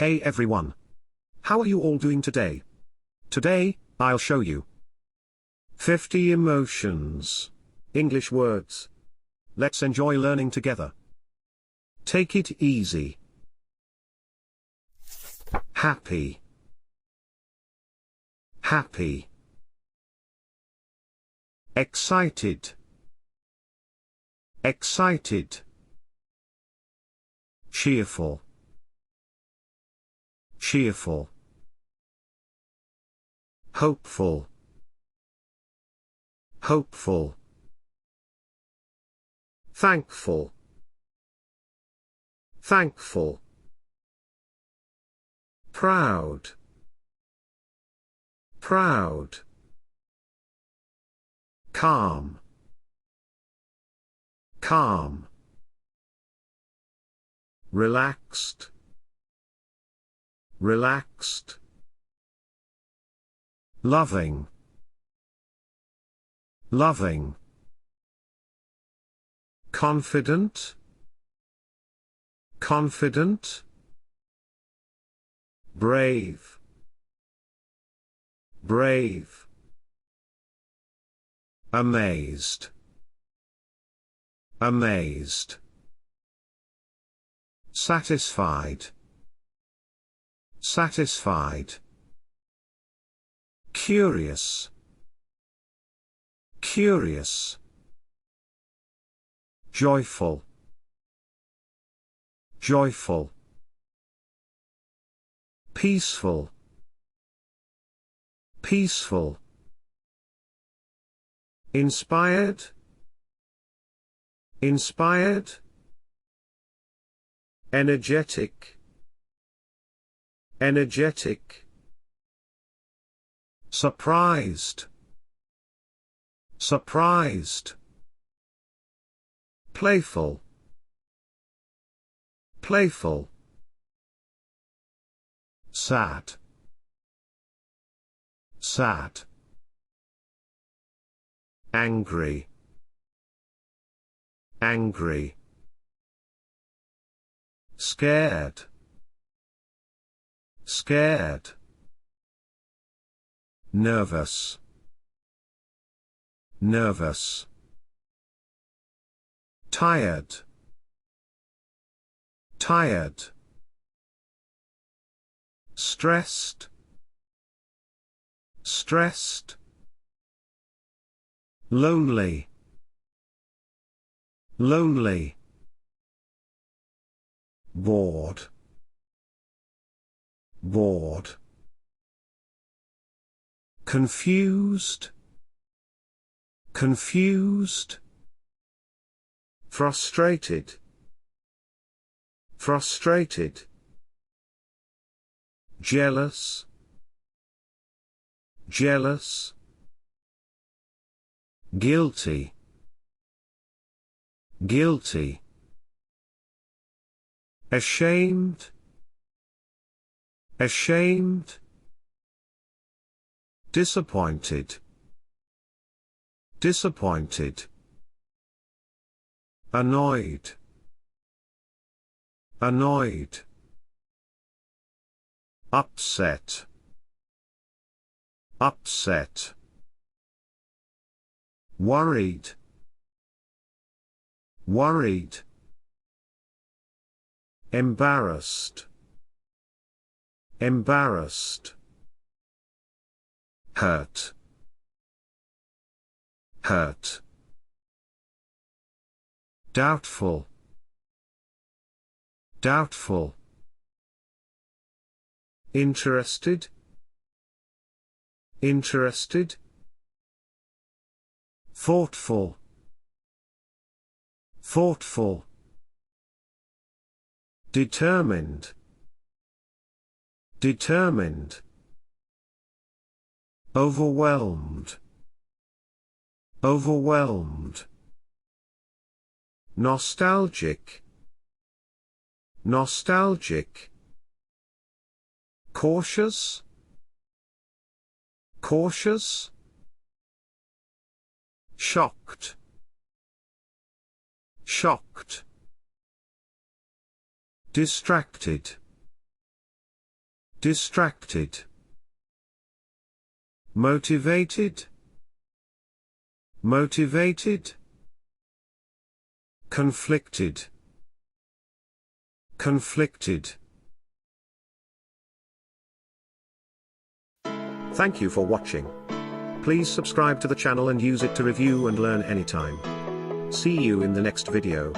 Hey everyone! How are you all doing today? Today, I'll show you 50 emotions. English words. Let's enjoy learning together. Take it easy. Happy. Happy. Excited. Excited. Cheerful. Cheerful. Hopeful. Hopeful. Thankful. Thankful. Proud. Proud. Calm. Calm. Relaxed. Relaxed. Loving. Loving. Confident. Confident. Brave. Brave. Amazed. Amazed. Satisfied. Satisfied. Curious. Curious. Joyful. Joyful. Peaceful. Peaceful. Inspired. Inspired. Energetic. Energetic. Surprised. Surprised. Playful. Playful. Sad. Sad. Angry. Angry. Scared. Scared. Nervous. Nervous. Tired. Tired. Stressed. Stressed. Lonely. Lonely. Bored. Bored. Confused. Confused. Frustrated. Frustrated. Jealous. Jealous. Guilty. Guilty. Ashamed. Ashamed. Disappointed. Disappointed. Annoyed. Annoyed. Upset. Upset. Worried. Worried. Embarrassed. Embarrassed. Hurt. Hurt. Doubtful. Doubtful. Interested. Interested. Thoughtful. Thoughtful. Determined. Determined. Overwhelmed. Overwhelmed. Nostalgic. Nostalgic. Cautious. Cautious. Shocked. Shocked. Distracted. distracted, motivated, motivated, conflicted, conflicted. Thank you for watching. Please subscribe to the channel and use it to review and learn anytime. See you in the next video.